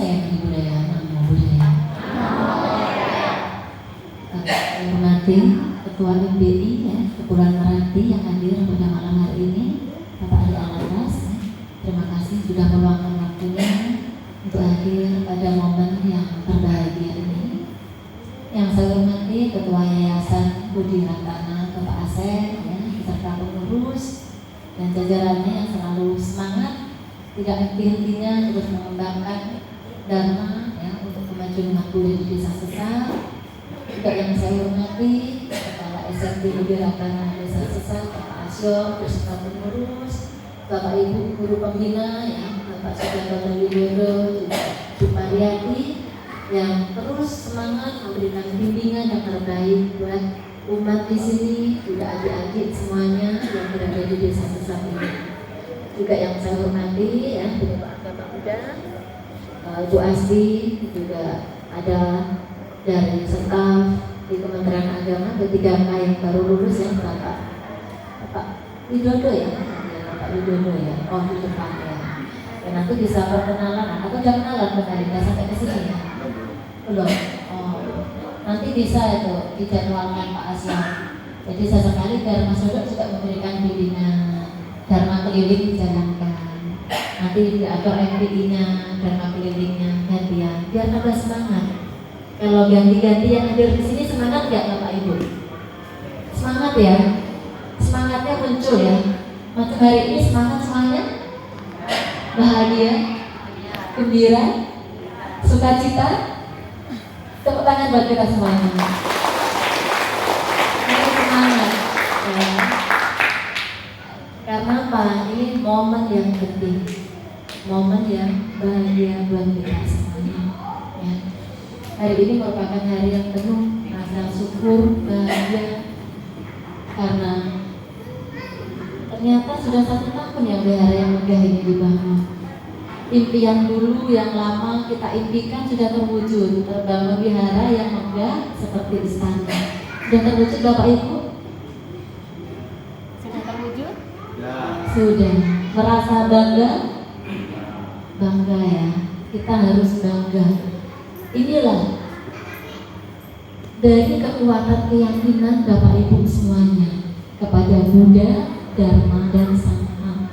saya Ibu Budaya, Namo Buddhaya. Saya hormati Ketua MBI ya, Kepulauan Meranti yang hadir pada malam hari ini, Bapak Ali Alatas. Terima kasih sudah meluangkan waktunya untuk hadir pada momen yang berbahagia ini. Yang saya hormati Ketua Yayasan Budi Ratana, Bapak Asep, ya, beserta pengurus dan jajarannya yang selalu semangat, tidak henti-hentinya terus mengembangkan Dharma ya, untuk kemajuan umat Buddha di Desa Sesar. Juga yang saya hormati Kepala SMP Budi Ratana Desa Sesar, Bapak Asyo beserta pengurus, Bapak Ibu guru pembina ya, Bapak Sudaryono Widodo, juga Bu Pariyati yang terus semangat memberikan bimbingan yang terbaik buat umat di sini, juga adik-adik semuanya yang berada di Desa Sesar ini. Juga yang saya hormati ya, Bapak Agama Muda, Ibu Asti, juga ada dari staf di Kementerian Agama P3K yang baru lulus ya, Bapak Widodo ya, Bapak Widodo ya, oh di depan ya. Dan nanti bisa perkenalan atau jangan kenalan kembali, nggak sampai ke sini ya, belum. Oh, nanti bisa itu dijadwalkan Pak Asya. Jadi sesekali Dharma Sodok juga memberikan bimbingan Dharma keliling dijalankan. Nanti diatur MPI-nya, Dharma kelilingnya gantian, biar ada semangat. Kalau ganti-ganti yang hadir di sini semangat nggak Bapak Ibu? Semangat ya, semangatnya muncul ya. Macam hari ini semangat semuanya, bahagia, gembira, sukacita. Tepuk tangan buat kita semuanya. Ini semangat. Ya. Karena apa? Ini momen yang penting, momen yang bahagia buat kita semuanya. Ya. Hari ini merupakan hari yang penuh rasa syukur, bahagia, karena ternyata sudah 1 tahun yang wihara yang megah ini dibangun. Impian dulu yang lama kita impikan sudah terwujud, terbangun wihara yang megah seperti istana. Sudah terwujud Bapak Ibu? Sudah terwujud? Sudah. Merasa bangga? Bangga ya. Kita harus bangga. Inilah dari kekuatan keyakinan Bapak Ibu semuanya kepada Buddha, Dharma, dan Sangha.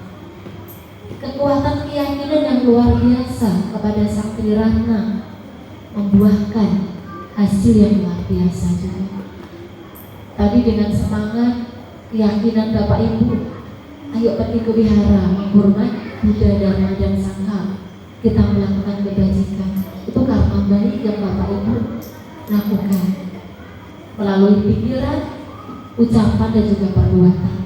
Kekuatan keyakinan yang luar biasa kepada Sang Triratna membuahkan hasil yang luar biasa juga. Tadi dengan semangat keyakinan Bapak Ibu, ayo pergi ke wihara menghormat Buddha, Dharma, dan Sangha. Kita melakukan kebajikan. Itu karma baik yang Bapak Ibu lakukan melalui pikiran, ucapan, dan juga perbuatan.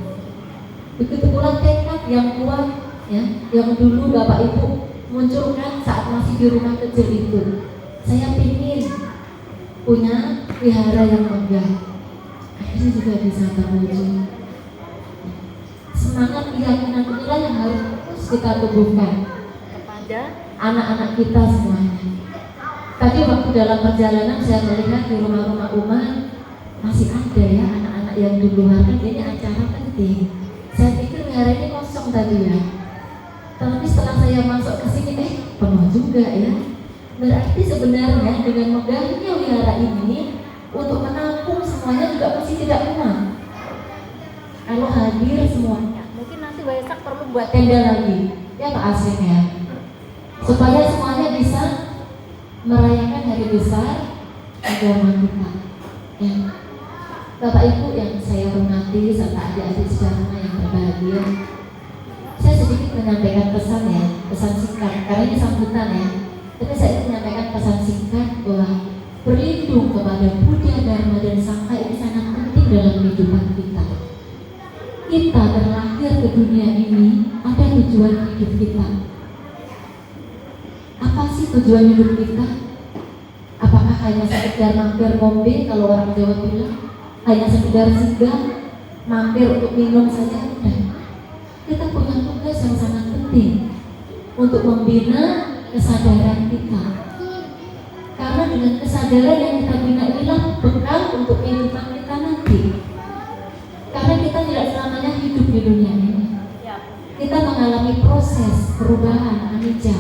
Begitu pula tekad yang kuat ya, yang dulu Bapak Ibu munculkan saat masih di rumah kecil itu. Saya ingin punya wihara yang megah. Akhirnya juga bisa terwujud. Semangat keyakinan inilah yang harus kita tubuhkan kepada anak-anak kita semuanya. Tadi waktu dalam perjalanan saya melihat di rumah-rumah umat masih ada ya anak-anak yang di luar, kan ini acara penting. Saya pikir wihara ini kosong tadi ya. Tapi setelah saya masuk ke sini, penuh juga ya. Berarti sebenarnya dengan megahnya wihara ini untuk menampung semuanya juga masih tidak muat. Kalau hadir semuanya, mungkin nanti Waisak perlu buat tenda lagi, ya Pak Asif ya, supaya semuanya bisa merayakan hari besar agama kita. Ya. Bapak Ibu yang saya hormati serta adik-adik sejarah yang berbahagia, saya sedikit menyampaikan pesan ya, pesan singkat, karena ini sambutan ya. Tapi saya ingin menyampaikan pesan singkat bahwa berlindung kepada Buddha, Dharma, dan Sangha ini sangat penting dalam kehidupan kita. Kita terlahir ke dunia ini ada tujuan hidup kita. Apa sih tujuan hidup kita? Apakah hanya sekedar mampir ngombe kalau orang Jawa bilang? Hanya sekedar singgah, mampir untuk minum saja? Udah. Kita punya tugas yang sangat penting untuk membina kesadaran kita. Karena dengan kesadaran yang kita bina inilah bekal untuk kehidupan kita nanti. Karena kita tidak selamanya hidup di dunia ini. Kita mengalami proses perubahan anicca.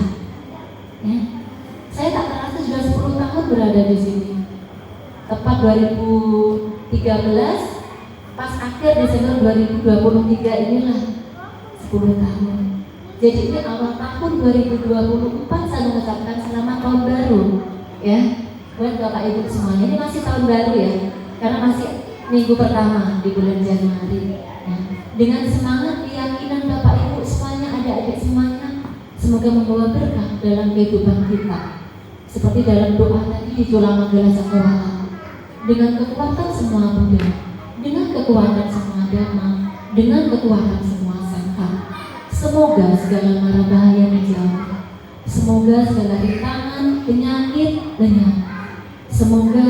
Ya. berada di sini. Tepat 2013, pas akhir Desember 2023 inilah 10 tahun. Jadi ini awal tahun 2024 saya mengucapkan selamat tahun baru ya buat Bapak Ibu semuanya. Ini masih tahun baru ya, karena masih minggu pertama di bulan Januari ya. Dengan semangat keyakinan Bapak Ibu semuanya, adik-adik semuanya, semoga membawa berkah dalam kehidupan kita. Seperti dalam doa tadi di Jula Manggala Cakrawala, dengan kekuatan semua Buddha, dengan kekuatan semua Dhamma, dengan kekuatan semua Sangha, semoga segala mara bahaya dijauhi, semoga segala rintangan, penyakit lenyap, semoga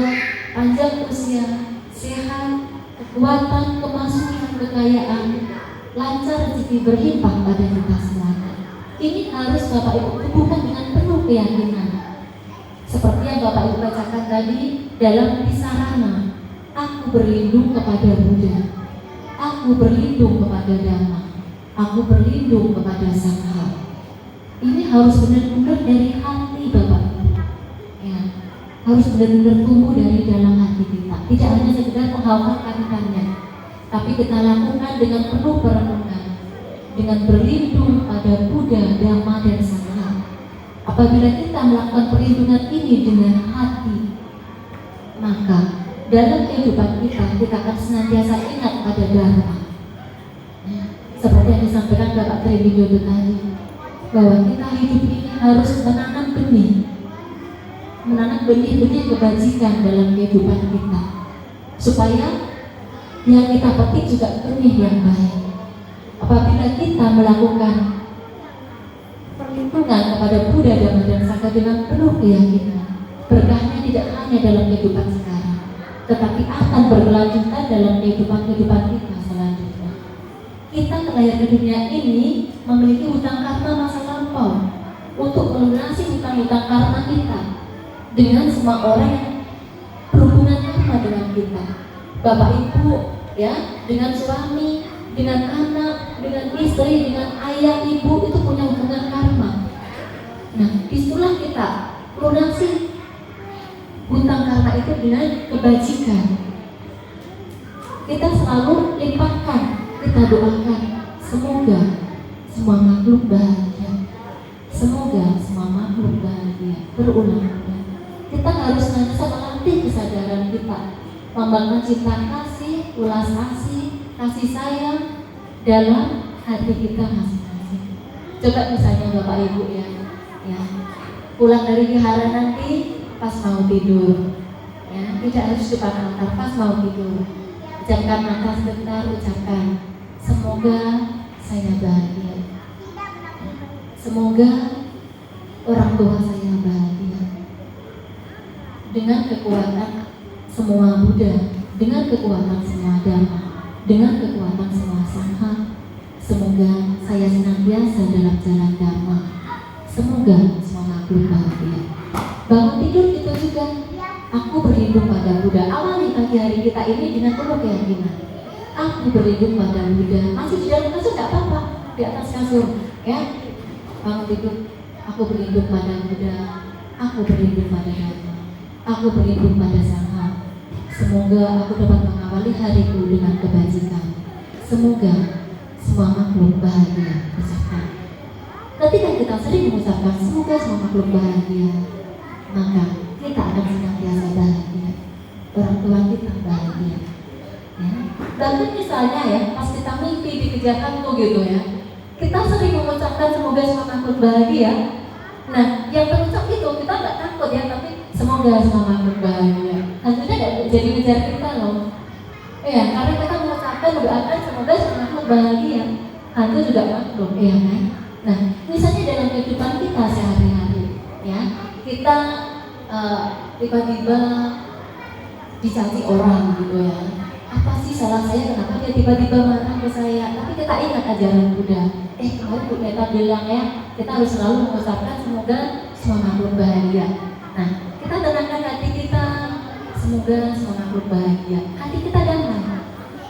panjang usia, sehat, kekuatan, kemasukan, kekayaan, lancar rezeki berlimpah pada kita semuanya. Ini harus Bapak Ibu teguhkan dengan penuh keyakinan. Seperti yang Bapak Ibu bacakan tadi dalam Tisarana, aku berlindung kepada Buddha, aku berlindung kepada Dhamma, aku berlindung kepada Sangha. Ini harus benar-benar dari hati Bapak Ibu ya, harus benar-benar tumbuh dari dalam hati kita. Tidak hanya sekedar menghafal kalimatnya, tapi kita lakukan dengan penuh perenungan, dengan berlindung pada Buddha, Dhamma, dan Sangha. Apabila kita melakukan perlindungan ini dengan hati, maka dalam kehidupan kita akan senantiasa ingat pada Dharma. Seperti yang disampaikan Bapak Tri Widodo tadi, bahwa kita hidup ini harus menanam benih-benih kebajikan dalam kehidupan kita, supaya yang kita petik juga benih yang baik. Apabila kita melakukan perlindungan kepada Buddha, Dhamma, dan Sangha dengan penuh keyakinan, berkahnya tidak hanya dalam kehidupan sekarang, tetapi akan berkelanjutan dalam kehidupan kita selanjutnya. Kita lahir ke dunia ini memiliki hutang karma masa lampau untuk melunasi hutang-hutang karma kita dengan semua orang yang berhubungan karma dengan kita. Bapak Ibu ya, dengan suami, dengan anak, dengan istri, dengan ayah, ibu, itu punya hubungan karma. Nah, disitulah kita lunasi hutang karma itu dengan kebajikan. Kita selalu limpahkan, kita doakan, semoga semua makhluk bahagia, semoga semua makhluk bahagia. Berulang-ulang kita harus senantiasa melatih kesadaran kita, membangun cinta kasih, ulas kasih sayang dalam hati kita masing-masing. Coba misalnya Bapak Ibu ya, pulang dari wihara nanti pas mau tidur, ya tidak harus depan altar, pas mau tidur, pejamkan mata sebentar, ucapkan semoga saya bahagia, semoga orang tua saya bahagia, dengan kekuatan semua Buddha, dengan kekuatan semua Dhamma, dengan kekuatan semua Sangha. Semoga saya senantiasa dalam jalan Dhamma, semoga semua makhluk bahagia. Bangun tidur kita juga, aku berlindung pada Buddha. Awali pagi hari kita ini dengan penuh keyakinan, aku berlindung pada Buddha. Masih di dalam kasur tidak apa-apa, di atas kasur ya. Bangun tidur, aku berlindung pada Buddha, aku berlindung pada Dhamma, aku berlindung pada Sangha. Semoga aku dapat mengawali hariku dengan kebajikan. Semoga semua makhluk bahagia. Ucapkan. Ketika kita sering mengucapkan semoga semua makhluk bahagia, maka kita akan senantiasa bahagia. Orang tua kita bahagia. Ya. Bahkan misalnya ya, pas kita mimpi dikejarkan tuh gitu ya, kita sering mengucapkan semoga semua makhluk bahagia. Nah, yang terucap itu kita nggak takut ya, tapi semoga semua makhluk bahagia. Tentunya nggak jadi ngejar kita loh. Ya, karena kita mengucapkan mendoakan semoga semua makhluk bahagia. Hantu juga makhluk, ya kan? Nah, misalnya dalam kehidupan kita sehari-hari, ya, kita tiba-tiba dicaci orang gitu ya. Apa sih salah saya? Kenapa dia tiba-tiba marah ke saya? Tapi kita ingat ajaran Buddha. Kemarin Bu Meta bilang ya, kita harus selalu mengucapkan semoga semua makhluk bahagia. Nah, kita tenangkan hati kita, semoga semua makhluk bahagia. Hati kita damai,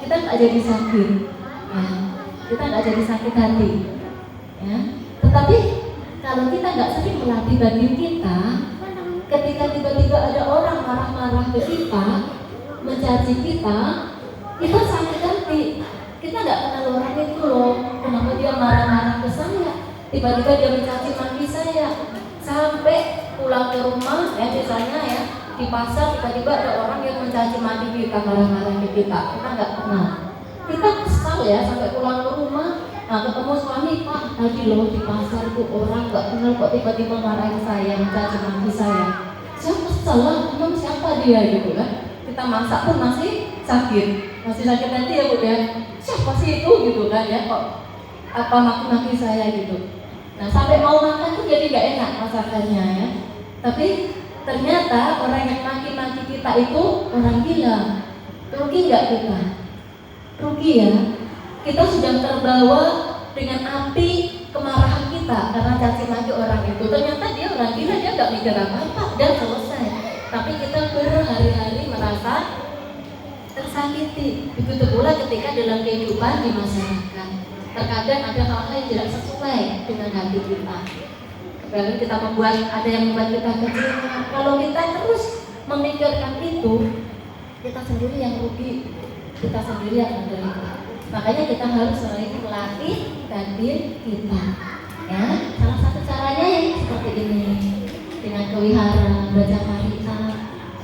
kita nggak jadi sakit, ya. Kita nggak jadi sakit hati, ya. Tetapi kalau kita nggak sering melatih batin kita, ketika tiba-tiba ada orang marah-marah ke kita, mencaci kita, kita sakit hati. Kita nggak kenal orang itu loh, kenapa dia marah-marah ke saya, tiba-tiba dia mencaci maki saya, sampai pulang ke rumah ya, misalnya ya di pasar tiba-tiba ada orang yang mencaci maki kita, marah-marah ke kita nggak kenal, kita kesal ya, sampai pulang ke rumah. Nah, ketemu suami, Pak, tadi loh di pasar itu orang nggak kenal kok tiba-tiba marahin saya, mencaci maki saya kesel lah, emang siapa dia gitu kan. Kita masak pun masih sakit hati ya Bu ya, siapa sih itu gitu kan ya, kok apa maki-maki saya gitu. Nah, sampai mau makan tuh jadi nggak enak masakannya ya. Tapi ternyata orang yang maki-maki kita itu orang gila. Rugi nggak kita? Rugi ya. Kita sudah terbawa dengan api kemarahan kita karena caci maki orang itu. Ternyata dia orang gila, dia nggak mikir apa-apa dan selesai. Tapi kita berhari-hari merasa tersakiti. Begitu pula ketika dalam kehidupan di masyarakat, terkadang ada hal-hal yang tidak sesuai dengan hati kita. Lalu kita ada yang membuat kita kecewa. Kalau kita terus memikirkan itu, kita sendiri yang rugi, kita sendiri yang menderita. Makanya kita harus selalu melatih batin kita. Ya, salah satu caranya yang seperti ini, dengan kewihara, baca parita,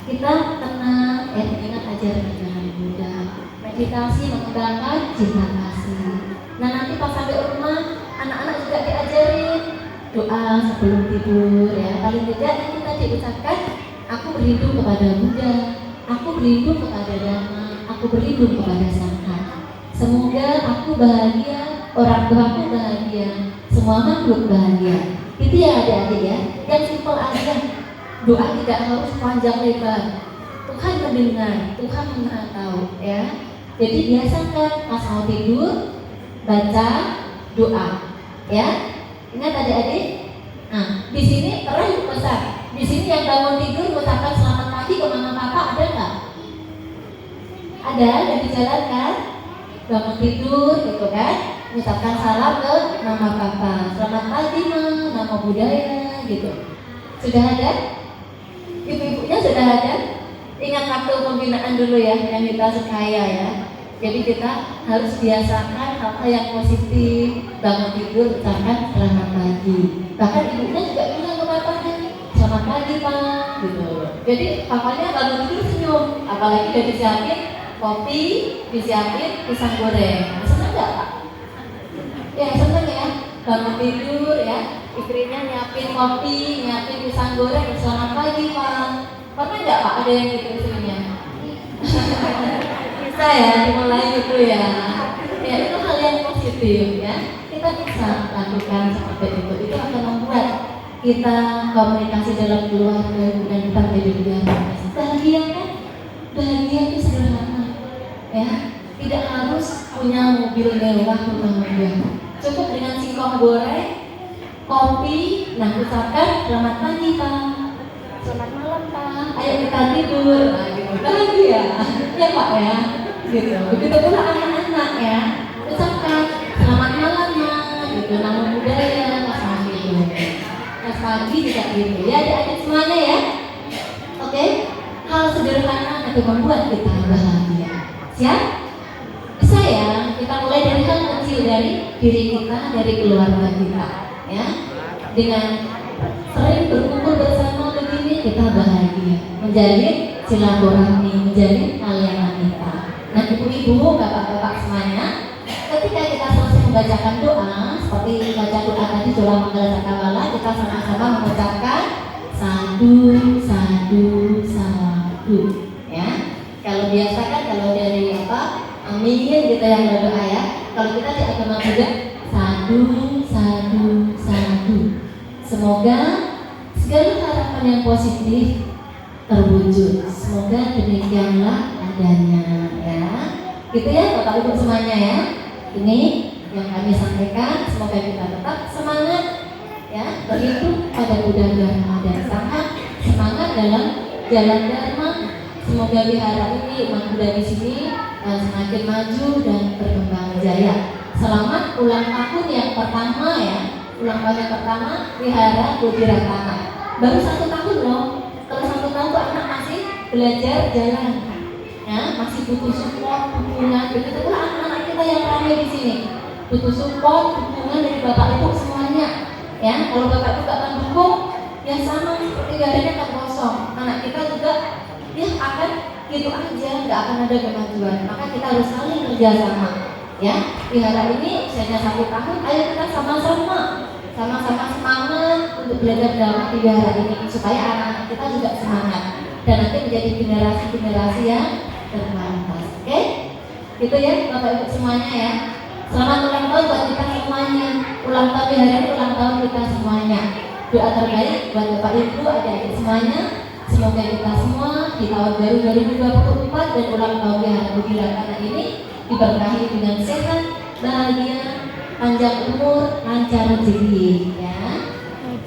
kita tenang, ingat ajaran Buddha, meditasi mengembangkan cinta kasih. Nah, nanti pas sampai rumah, anak-anak juga diajarin doa sebelum tidur ya. Paling tidak yang kita diucapkan, aku berlindung kepada Buddha, aku berlindung kepada Dhamma, aku berlindung kepada Sangha. Semoga aku bahagia, orang tuaku bahagia, semua makhluk bahagia. Itu ya adik-adik ya, yang simpel aja. Doa tidak harus panjang lebar. Tuhan mendengar, Tuhan Maha tahu ya. Jadi biasakan pas mau tidur baca doa ya. Ingat adik-adik. Nah, di sini terang besar. Di sini yang bangun tidur mengucapkan selamat pagi ke mama papa ada nggak? Ada yang dijalankan. Bangun tidur gitu kan, mengucapkan salam ke mama papa. Selamat pagi ma, nama budaya gitu. Sudah ada? Ibu-ibunya sudah ada? Ingat waktu pembinaan dulu ya, yang kita sekaya ya. Jadi kita harus biasakan hal-hal yang positif. Bangun tidur ucapkan selamat pagi. Bahkan ibunya juga bilang ke papanya, selamat pagi pak gitu. Jadi papanya bangun tidur senyum. Apalagi udah disiapin kopi, disiapin pisang goreng. Senang nggak pak? Ya senang ya. Bangun tidur ya, istrinya nyiapin kopi, nyiapin pisang goreng. Selamat pagi pak. Pernah nggak pak ada yang gitu istrinya? Bisa ya, dimulai gitu ya. Ya itu hal yang positif ya. Kita bisa lakukan seperti itu. Itu akan membuat kita komunikasi dalam keluarga dan kita menjadi lebih bahagia kan? Bahagia itu sederhana ya. Tidak harus punya mobil mewah, rumah megah. Cukup dengan singkong goreng, kopi. Nah, ucapkan selamat pagi pak, selamat malam pak, ayo kita tidur. Nah, gitu. Bahagia ya pak ya. Gitu. Begitu pula anak-anak ya, ucapkan selamat malam ya, gitu. Nama budaya pas gitu. Pas pagi juga gitu. Ya adik-adik semuanya ya. Oke, hal sederhana itu membuat kita bahagia. Siap? Bisa ya. Kita mulai dari hal kecil dari diri kita, dari keluarga kita. Ya, dengan sering berkumpul bersama begini kita bahagia, menjalin silaturahmi, menjalin aliran kita. Nah ibu-ibu, bapak-bapak semuanya, ketika kita selesai membacakan doa, seperti baca doa tadi doa Manggala Cakrawala, kita sama-sama mengucapkan sadu, sadu, sadu. Ya, kalau biasa kan kalau dari amin gitu yang berdoa ya. Kalau kita di agama Buddha, sadu, sadu, sadu. Semoga segala harapan yang positif terwujud. Semoga demikianlah adanya ya. Gitu ya Bapak Ibu semuanya ya. Ini yang kami sampaikan. Semoga kita tetap semangat ya, berhidup pada Buddha Dharma dan Sangha, semangat dalam jalan Dharma. Semoga wihara ini umat Buddha di sini semakin maju dan berkembang jaya. Selamat ulang tahun yang pertama ya. Ulang tahun yang pertama wihara Bodhiratama. Baru 1 tahun loh. tuh anak masih belajar jalan, ya, masih butuh support, dukungan. Begitu pula anak-anak kita yang ramai di sini, butuh support, dukungan dari bapak ibu semuanya. Ya, kalau bapak ibu gak mendukung, ya sama seperti garisnya akan kosong. Anak kita juga ya akan gitu aja, nggak akan ada kemajuan. Maka kita harus saling kerjasama. Ya, wihara ini usianya 1 tahun, ayo kita sama-sama semangat untuk belajar dhamma di wihara ini supaya anak-anak kita juga semangat dan nanti menjadi generasi yang bermanfaat. Oke? Gitu ya Bapak Ibu semuanya ya. Selamat ulang tahun buat kita semuanya. Ulang tahun wihara ini ulang tahun kita semuanya. Doa terbaik buat Bapak Ibu, adik-adik semuanya. Semoga kita semua di tahun baru 2024 dan ulang tahun wihara Budi Rakana ini diberkahi dengan sehat, bahagia, panjang umur, lancar rezeki ya.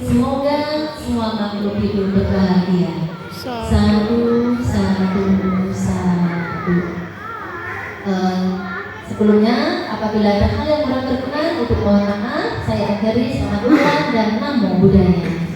Semoga semua makhluk hidup berbahagia. Satu. Sebelumnya apabila ada hal yang kurang berkenan untuk mohon maaf, saya akhiri. Selamat ulang dan namo buddhaya.